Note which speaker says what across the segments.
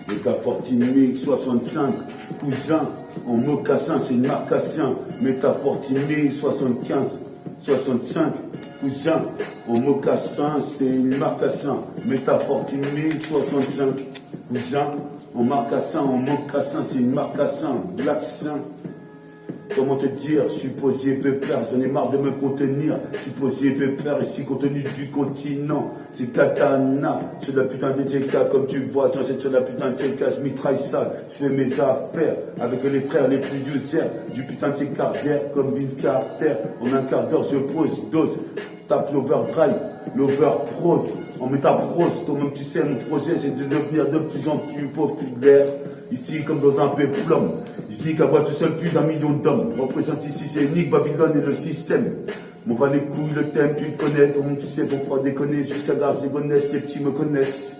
Speaker 1: Métafortine 1065, cousin, en mocassin, c'est une marcation. Métafortine 1075, 65, cousin, en mocassin, c'est une marcation. Métafortine 1065, cousin, en mocassin, c'est une marcation. Black Saint. Comment te dire, supposé pépère, j'en ai marre de me contenir. Supposé pépère, ici contenu du continent. C'est katana, sur la putain des TK, comme tu vois, j'enchaîne sur la putain de TK, je mitraille ça, je fais mes affaires, avec les frères les plus users, du putain de TK, comme Vince Carter. En un quart d'heure, je pose, dose, tape l'overdrive, l'overprose, en métaprose, toi-même tu sais, mon projet c'est de devenir de plus en plus populaire. Ici, comme dans un péplum, je dis qu'à moi tout seul, plus d'1 million d'hommes. Représente ici, c'est Nick, Babylone et le système. M'en va les couilles, le thème, tu le connais, tout le monde, tu sais, faut pas déconner. Jusqu'à Garce, les connaissent, les petits me connaissent.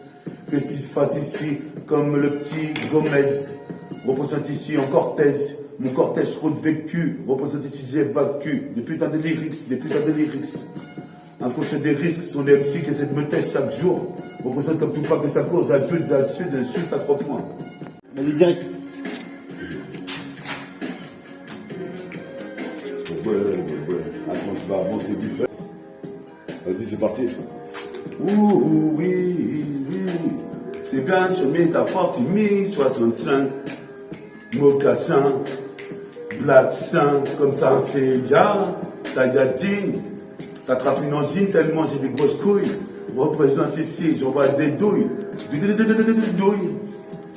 Speaker 1: Qu'est-ce qui se passe ici, comme le petit Gomez. Représente ici en cortège, mon cortège route vécu. Représente ici, j'évacue. Des putains de lyrics, des putains de lyrics. Un coach des risques sont des petits qui essaient de me tester chaque jour. Représente comme tout pas que ça cause, ajoute, sud à 3 points.
Speaker 2: Vas-y, direct.
Speaker 1: Ouais. Attends, tu vas avancer vite. Vas-y, c'est parti. Ouh, oui. C'est bien sur Métafortine 1065. Mocassin. Black Saint. Comme ça, c'est ya. Sagadine. T'attrapes une angine tellement j'ai des grosses couilles. Représente ici, j'envoie des douilles.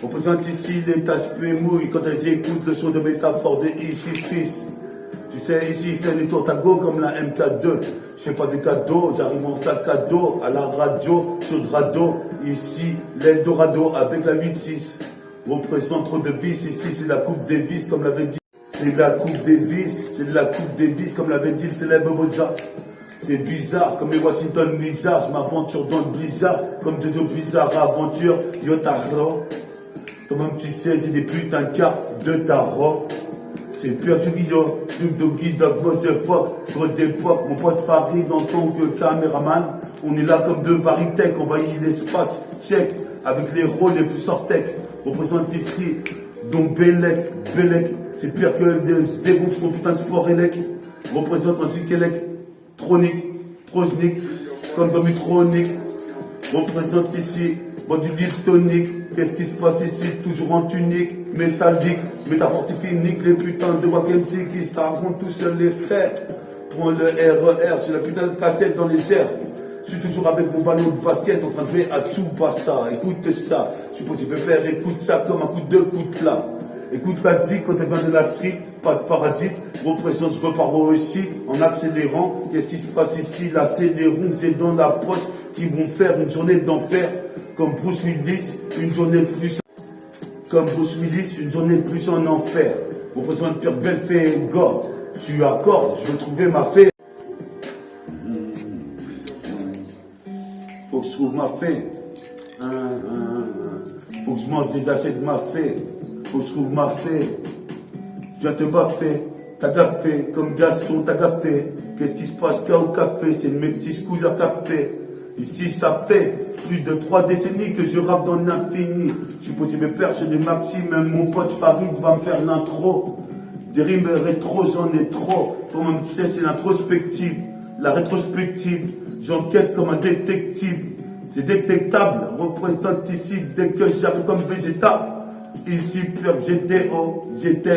Speaker 1: Représente ici les tasses mouilles quand j'écoute le son de métaphore de Ififis. Tu sais, ici, il fait des tours à go comme la MK2. Je fais pas des cadeaux, j'arrive en sac à dos, à la radio, sur le radeau. Ici, l'Eldorado avec la 8-6. Représente trop de vis, ici, c'est la coupe des vis, comme l'avait dit. C'est la coupe des vis, c'est la coupe des vis, comme l'avait dit le célèbre Mozart. C'est bizarre, comme les Washington Blizzard, je m'aventure dans le blizzard, comme Jojo Blizzard, aventure, Yotaro. Toi-même tu sais, j'ai des putains de cartes de tarot. C'est pur Yu-Gi-Oh, Snoop Doggy Dogg, Motherfuck, gros d'époque, mon pote Farid en tant que caméraman. On est là comme deux Varitech, envahit l'espace, check, avec les rôles les plus sortec. Représente ici, donc Belek, c'est pire que des dégonfle ton putain de sport élec. Représente ainsi qu'électronique, trosnique, comme Domitronique. Représente ici, du liptonique. Qu'est-ce qui se passe ici? Toujours en tunique, métallique, métafortifinique, les putains de Wack MC qui se racontent tout seuls les frères. Prends le RER sur la putain de cassette dans les airs. Je suis toujours avec mon ballon de basket en train de jouer à Tsubasa. Écoute ça, je suis possible de faire, écoute ça comme un coup de coude là. Écoute la zik quand elle vient de la street, pas de parasite. Représente, je repars aussi en accélérant. Qu'est-ce qui se passe ici? L'accélérons, c'est dans la poste qui vont faire une journée d'enfer. Comme Bruce Willis, une journée de plus. Comme Bruce Willis, une journée de plus en enfer. Représente Pierre Belfait et Gore. Je suis à corde, je veux trouver ma fée. Faut que je trouve ma fée. Faut que je mange des assiettes de ma fée. Faut que je trouve ma fée. Je viens te baffer. T'as gaffé, comme Gaston, t'as gaffé. Qu'est-ce qui se passe là au café? C'est une métisse couleur café. Ici, ça fait plus de 3 décennies que je rappe dans l'infini. Je suis possible de faire sur des maxi, même mon pote Farid va me faire l'intro. Des rimes rétro, j'en ai trop. Toi-même, tu sais, c'est l'introspective. La rétrospective, j'enquête comme un détective. C'est détectable, représente ici dès que j'arrive comme végétable. Ici, pur, j'étais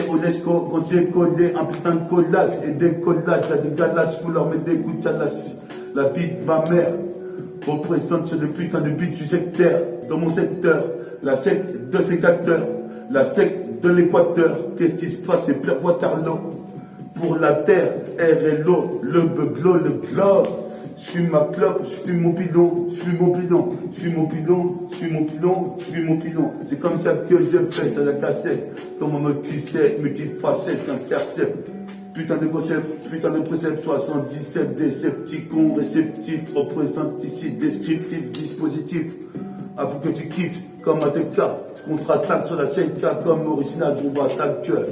Speaker 1: au Lesco quand j'ai collé un putain de collage et des collages à des galaches pour leur mettre des coups de chalache. La vie de ma mère représente ce putain de but du secteur, dans mon secteur, la secte de sécateur, la secte de l'équateur. Qu'est-ce qui se passe? C'est pur Waterloo. Pour la terre, air et l'eau, le beuglo, le globe. Je suis ma clope, je suis mon pilon, je suis mon pilon, je suis mon pilon, je suis mon pilon, je suis mon pilon. C'est comme ça que je fais, c'est la cassette. Comment me tu sais, multifacette, intercept. Putain de concept, putain de précepte, 77 décepticons, réceptifs, représente ici, descriptif, dispositif. Ah, pour que tu kiffes, comme ATK, contre-attaque sur la CK, comme original, bombe attaque gueule.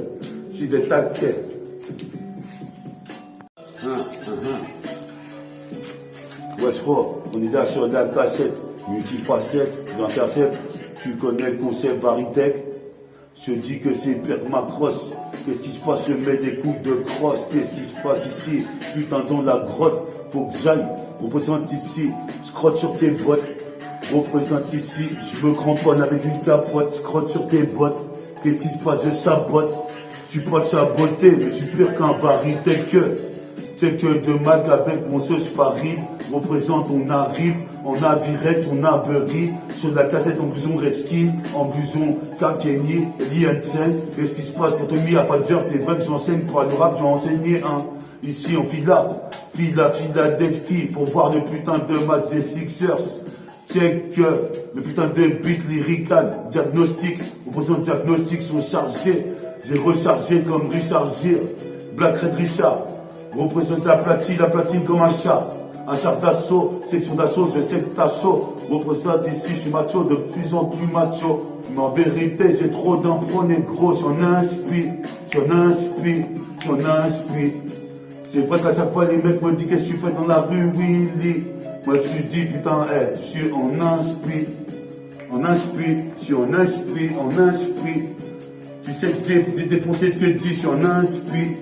Speaker 1: Je suis des taquets. Ouais, je crois, on est là sur la cassette. multifacette, j'intercepte, tu connais le concept Varitech. Je dis que c'est pire que ma crosse. Qu'est-ce qui se passe? Je mets des coups de crosse. Qu'est-ce qui se passe ici? Putain, dans la grotte, faut que j'aille. Représente ici, scrotte sur tes bottes. Représente ici, je me cramponne avec une capote. Scrotte sur tes bottes. Qu'est-ce qui se passe? Je sabote. Je suis pas saboté, mais je suis pire qu'un Varitech. C'est que de mag avec mon sauce farine. Représente, on arrive, on a Virex, on a Berry, sur la cassette en blouson Redskin, en blouson Kakeni, Liensen. Qu'est-ce qui se passe pour Tommy à pas de dire, c'est vrai que j'enseigne pour le rap, j'ai enseigné un. Ici on Philadelphie, pour voir le putain de match des Sixers. C'est que le putain de beat lyrical, diagnostic, représente diagnostic sont chargés. J'ai rechargé comme rechargé, Black Red Richard, représente la platine comme un chat. Un char d'assaut, section d'assaut, je sais que t'as chaud. Représente ici, je suis macho, de plus en plus macho. Mais en vérité, j'ai trop d'impro négro, j'en inspire. C'est vrai qu'à chaque fois, les mecs me disent qu'est-ce que tu fais dans la rue, Willy. Moi, je dis, putain, je suis en inspire. Je suis en inspire. Tu sais que j'ai défoncé ce que je dis, je suis en inspire.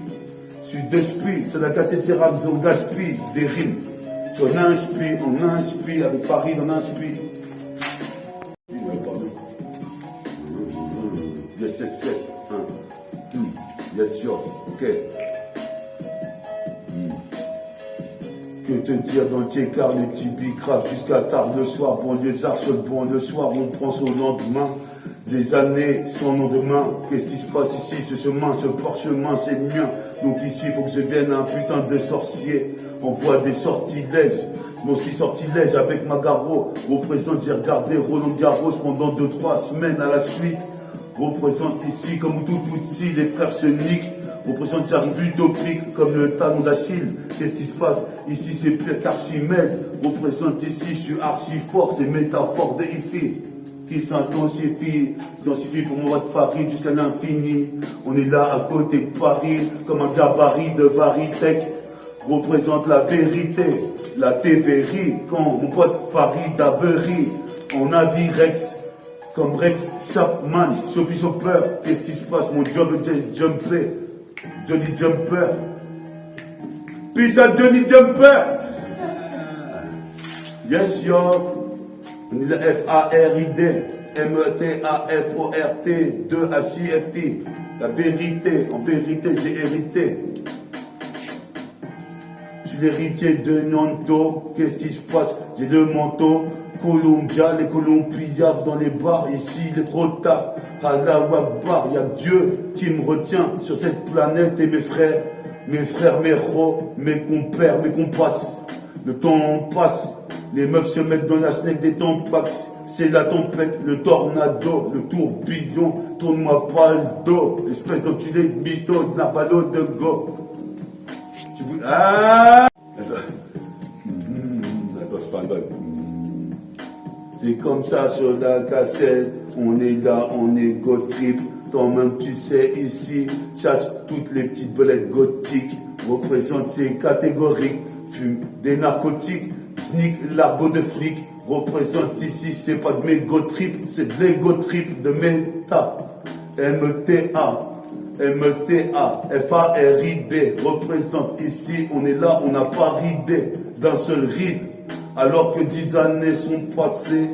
Speaker 1: Je suis d'esprit, c'est la cassette, c'est rap, on gaspille des rimes. On inspire, avec Paris, on inspire. Yes. Yes, sûr, ok. Que te dire dans le car les petits bicraves jusqu'à tard le soir, banlieusard, seul bon le soir, on prend son lendemain. Des années sans lendemain, qu'est-ce qui se passe ici? Ce chemin, ce parchemin, c'est mien. Donc ici, il faut que je devienne un putain de sorcier. On voit des sortilèges. Moi, je suis sortilège avec Magaro. Représente, j'ai regardé Roland Garros pendant 2-3 semaines à la suite. Représente ici, comme tout ici, les frères se niquent. Représente, j'arrive utopique, comme le talon d'Achille. Qu'est-ce qui se passe? Ici, c'est pire qu'Archimède. Représente ici, je suis archi fort, c'est métaphore de Ifi. Qui s'intensifie pour moi de farine jusqu'à l'infini. On est là à côté de Paris, comme un gabarit de Varitech. Représente la vérité, la TVRI, quand mon pote Farid Avery, on a Virex, comme Rex Chapman, Choppy Chopper. Qu'est-ce qui se passe? Mon job est jumper, Johnny Jumper. Peace à Johnny Jumper. Yes, yo. On est le F-A-R-I-D, M-E-T-A-F-O-R-T, 2-H-I-F-I. La vérité, en vérité, j'ai hérité. Je suis l'héritier de Nanto. Qu'est-ce qui se passe? J'ai le manteau. Columbia, les Colombiaves dans les bars. Ici, il est trop tard. Allah Akbar, il y a Dieu qui me retient sur cette planète et mes frères, mes héros, mes compères, mes compasses. Le temps passe. Les meufs se mettent dans la snake des tampax. C'est la tempête, le tornado, le tourbillon. Tourne-moi pas le dos. Espèce d'enculé de mytho, de nabalo de go. Tu veux... Ah! C'est comme ça sur la cassette. On est là, on est go trip. Toi-même tu sais ici, cherche toutes les petites belettes gothiques. Représente ces catégoriques. Fume des narcotiques. Sneak, l'argot de flic, représente ici, c'est pas de mes go trip, c'est de l'ego trip de méta. M-E-T-A, F-A-R-I-D, représente ici, on est là, on n'a pas ridé d'un seul rythme, alors que 10 années sont passées.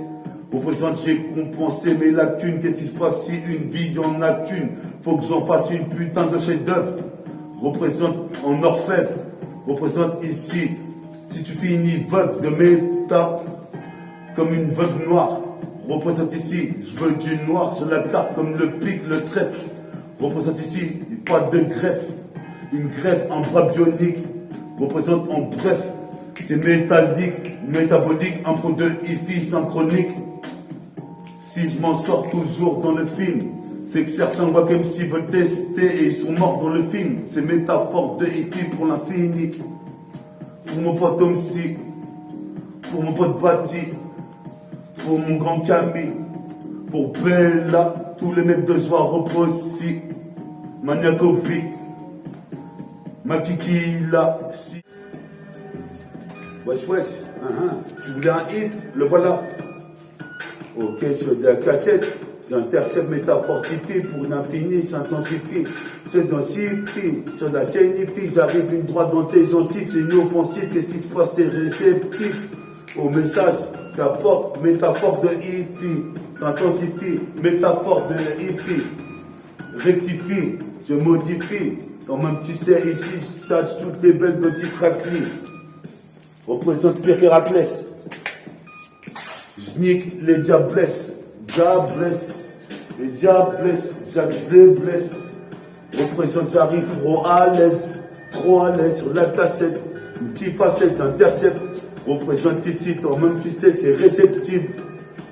Speaker 1: Représente, j'ai compensé mes lacunes, qu'est-ce qui se passe si une vie y en a qu'une? Faut que j'en fasse une putain de chef-d'œuvre. Représente en orfèvre, représente ici. Si tu finis veuve de méta, comme une veuve noire, représente ici, je veux du noir sur la carte comme le pic, le trèfle. Représente ici, pas de greffe, une greffe, un bras bionique. Représente en bref, c'est métallique, métabolique, un pro de hi-fi synchronique. Si je m'en sors toujours dans le film, c'est que certains voient comme s'ils veulent tester et ils sont morts dans le film. C'est métaphore de hi-fi pour l'infini. Pour mon pote Omsi, pour mon pote Bati, pour mon grand Camille, pour Bella, tous les mecs de joie reposi, Maniacopi, Makikila, si. Wesh, tu voulais un hit, le voilà. Ok, sur de la cassette, j'intercepte métafortifie pour l'infini, s'intensifie, se densifie, sur la chaînifie, j'arrive une droite dans tes gencives, c'est une offensive, qu'est-ce qui se passe, t'es réceptif au message qu'apporte métaphore de hippie, s'intensifie, métaphore de hippie, rectifie, je modifie, quand même tu sais ici, sache toutes les belles petites raclis, représente Pierre Héraclès. Je nique les diablesses, les diablesses, je les blesse. Représente, j'arrive trop à l'aise sur la cassette. Une petite facette, j'intercepte. Représente ici, toi-même tu sais, c'est réceptif.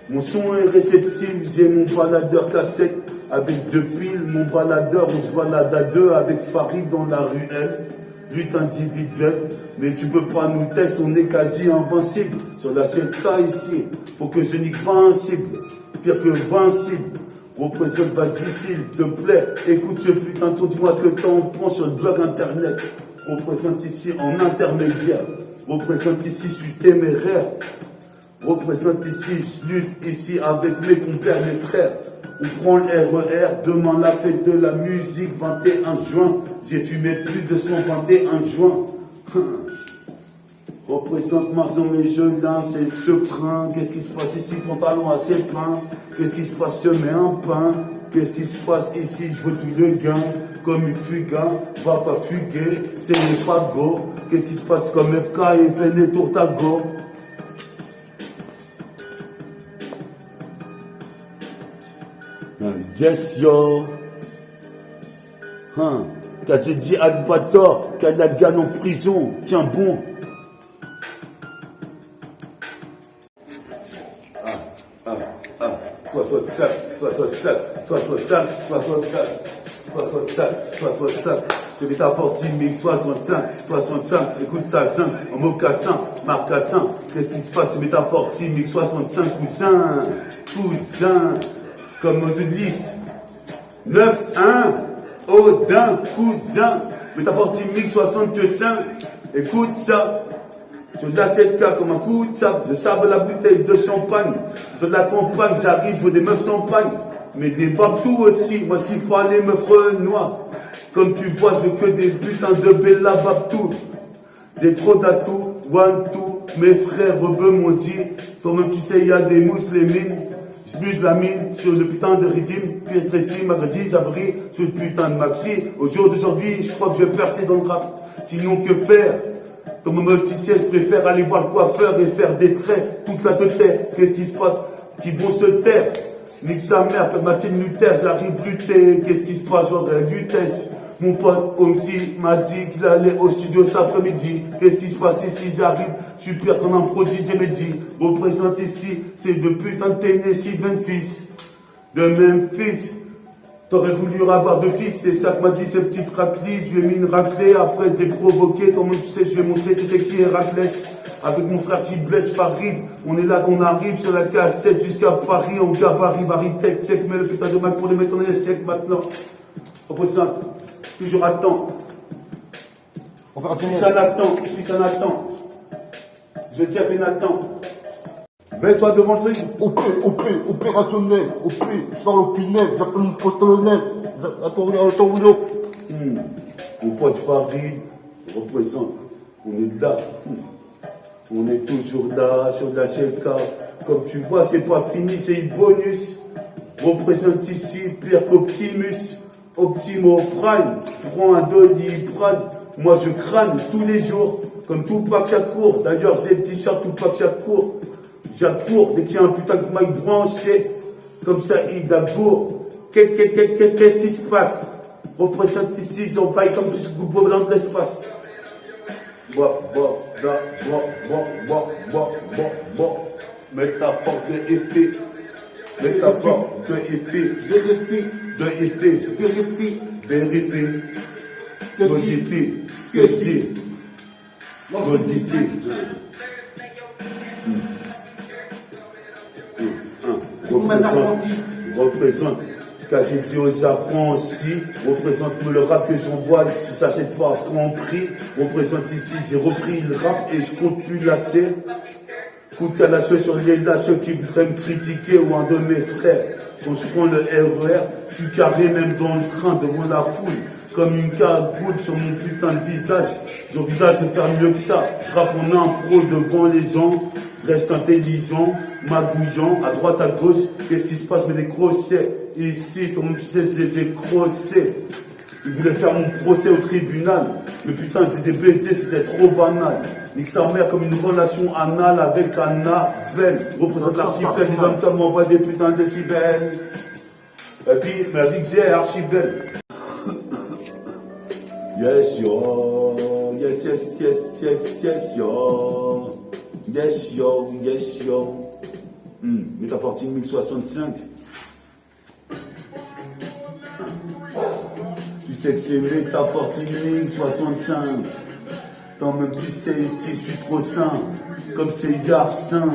Speaker 1: Mon son est réceptif, j'ai mon baladeur cassette. Avec 2 piles, mon baladeur, on se balade à 2 avec Farid dans la ruelle. Lutte individuelle, mais tu peux pas nous tester, on est quasi invincible. Sur la chaîne K ici, faut que je nique pas un cible, pire que vincible. Représente, vas-y s'il te plaît, écoute ce putain de son, dis-moi ce que t'en penses sur le blog internet. Représente ici en intermédiaire, représente ici, je suis téméraire. Représente ici, je lutte ici avec mes compères, mes frères. On prend le RER, demain la fête de la musique, 21 juin. J'ai fumé plus de 121 juin. Représente Marzon et je lance et je prends. Qu'est-ce qui se passe ici, pantalon assez plein. Qu'est-ce qui se passe, je mets un pain. Qu'est-ce qui se passe ici, je veux tout le gain. Comme une fugain, va pas fuguer, c'est les fagots. Qu'est-ce qui se passe comme FK et Véné Tourtago. Yes yo, quand j'ai dit Albator, qu'elle la gagne en prison, tiens bon. 65, 65, 65, 65, 65, 65. C'est métaphore mix 65, 65, écoute ça, zinc, en mocassin, marcassin. Qu'est-ce qui se passe, c'est métaphore mix 65, cousin. Comme aux Ulysses. 9-1, Odin, cousin. Métaphore mix 65. Écoute ça. Je l'achète là comme un coup de sable. Je sable la bouteille de champagne. De la campagne, j'arrive, je veux des meufs champagne. Mais des partout aussi. Moi, ce qu'il faut aller meufs noires. Comme tu vois, je veux que des putains de Bella Babtou. J'ai trop d'atouts, one, two. Mes frères rebeux m'ont dit. Toi-même, tu sais, il y a des mousselémines. Je buse la mine sur le putain de rythme, puis Tracy m'a dit, j'abris sur le putain de maxi. Au jour d'aujourd'hui, je crois que je vais percer dans le rap. Sinon, que faire? Comme un petit siège, je préfère aller voir le coiffeur et faire des traits. Toute la tête, qu'est-ce qui se passe? Qui vont se taire. Nique sa mère, comme Mathilde Luther, j'arrive lutter. Qu'est-ce qui se passe? J'aurais du test. Mon pote Omsi m'a dit qu'il allait au studio cet après-midi. Qu'est-ce qui se passe ici? J'arrive, je suis pire comme un prodige, j'ai dit. Représente ici, c'est de putain de Tennessee, Memphis. De Memphis. T'aurais voulu avoir 2 fils, c'est ça que m'a dit ces petites raclis. Je lui ai mis une raclée, après je l'ai provoqué. Comment tu sais, je lui ai montré c'était qui Héraclès. Avec mon frère qui blesse Farid. On est là qu'on arrive sur la cassette jusqu'à Paris, en gabarit, Varitech, check, mais le putain de Mac pour les mettre en échec maintenant. Représente. Toujours à temps. Puis ça n'attend. Je tiens fait Nathan. Mets-toi devant le truc.
Speaker 2: Opérationnel, sans l'opinel, j'appelle mon pote colonel. Attends, Willow.
Speaker 1: Mon pote Farid représente. On est là. On est toujours là, sur la CK. Comme tu vois, c'est pas fini, c'est une bonus. Représente ici, pire qu'Optimus. Optimo Prime, prends un Doliprane, moi je crâne tous les jours, comme Tupac Shakur. D'ailleurs j'ai le t-shirt Tupac Shakur. J'accours dès qu'il y a un putain de mic branché, comme ça il d'abord. Qu'est-ce qui se passe? Représente ici, j'envahis comme si je coupe dans l'espace. Métaphore de épée. Métaphore de épée. Vérifie. Modifie. Ce que je dis. Modifie. Représente. Quand j'ai dit aux affranchis, représente le rap que j'envoie, si ça s'achète pas à franc prix. Représente ici, j'ai repris le rap et je compte plus lâcher. Coup de canne sur les là, ceux qui voudraient me critiquer ou un de mes frères. Quand je prends le RER, je suis carré même dans le train devant la foule. Comme une cagoule sur mon putain de visage. J'envisage de faire mieux que ça. Je rappe en impro devant les gens. Je reste intelligent, magouillant, à droite, à gauche. Qu'est-ce qui se passe? Mais les crochets. Ici, tout le monde sait, je les ai crossés. Ils voulaient faire mon procès au tribunal. Mais putain, je les ai baisés, c'était trop banal. Nique sa mère comme une relation anale avec Annabelle. Représente l'archipel, les hommes comme m'envoient des putains de décibels. Et puis, la vie que j'ai est archi belle. Yes yo, yes yes yes yes yes yo, yes yo, yes yo. Métaphore 1065. Tu sais que c'est métaphore 1065. Toi-même tu sais ici je suis trop sain, comme c'est Yarsin.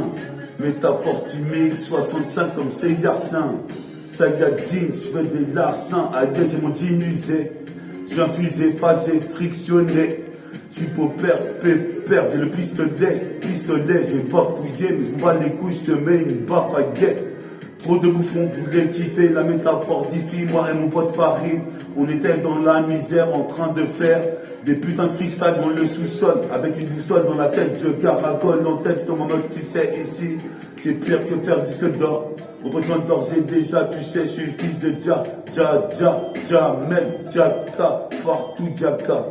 Speaker 1: Métaphore 1065 comme c'est Yarsin. Sagadine, je fais des larcins, à gueule j'ai mon 10 musées. J'ai infusé, phasé, frictionné. Je suis pépère, j'ai le pistolet, j'ai pas fouillé, mais je me bats les couilles, je mets une baffe à guet. Trop de bouffons voulaient kiffer la métaphore d'Ifi, moi et mon pote Farid. On était dans la misère en train de faire des putains de freestyle dans le sous-sol. Avec une boussole dans la tête, je caracole en tête, ton maman tu sais ici, c'est pire que faire disque d'or. Représente d'ores et déjà, tu sais, je suis le fils de Jamel, Jaka, partout Jaka.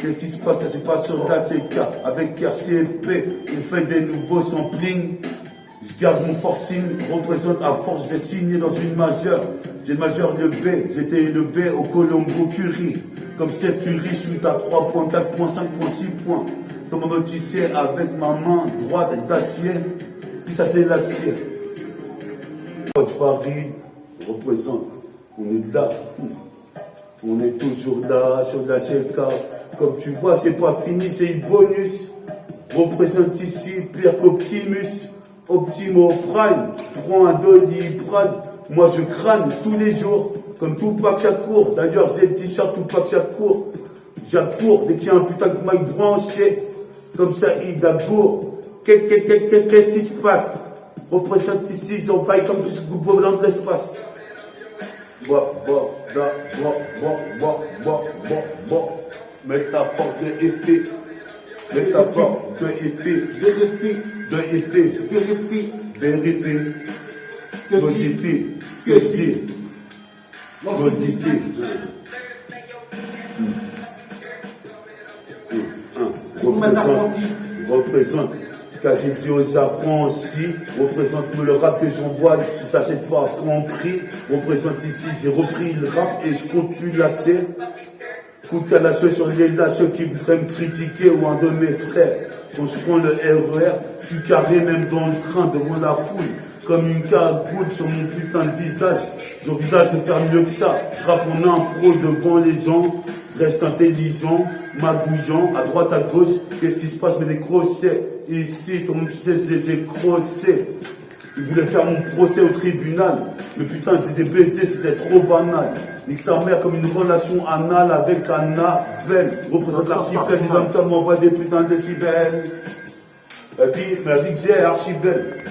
Speaker 1: Qu'est-ce qui se passe? Ça se passe sur l'ACK. Avec RCP, on fait des nouveaux samplings. Je garde mon forcing, représente à force, je vais signer dans une majeure. J'ai le majeur levé, j'étais élevé au Colombo Curie. Comme Steph Curry, je suis à 3 points, 4 points, 5 points, 6 points. Comme tu sais, avec ma main droite d'acier, puis ça c'est l'acier. Pote Farid représente, on est là, on est toujours là sur la GK. Comme tu vois, c'est pas fini, c'est une bonus. Représente ici, pire qu'Optimus, Optimo Prime. Prends un Doliprane, moi je crâne tous les jours, comme Tupac Shakur. D'ailleurs, j'ai le t-shirt Tupac Shakur. J'accours dès qu'il y a un putain de mic branché, comme ça, il d'abord. Qu'est-ce qui se passe? Représente ici, j'envahis comme tu coupes dans l'espace. Métaphore de épée. Métaphore de épée. Vérifie. Modifie. Ce que je dis. Modifie. Représente. Quasi dit aux affranchis, représente le rap que j'envoie ici, s'achète pas à franc prix. Représente ici, j'ai repris le rap et je compte plus lâcher. Coup de canne sur les là, ceux qui voudraient me critiquer ou un de mes frères. Quand je prends le RER, je suis carré même dans le train devant la foule. Comme une cagoule sur mon putain de visage. J'envisage de faire mieux que ça. Je rappe en impro devant les gens. Je reste intelligent, magouillant, à droite, à gauche. Qu'est-ce qui se passe? Mais les crochets. Ici, tout le monde sait, je les ai crossés. Ils voulaient faire mon procès au tribunal. Mais putain, je les ai baisés, c'était trop banal. Nique sa mère comme une relation anale avec Annabelle. Représente l'archipel, les hommes comme m'envoient des putains de décibels. Et puis, la vie que j'ai est archi belle.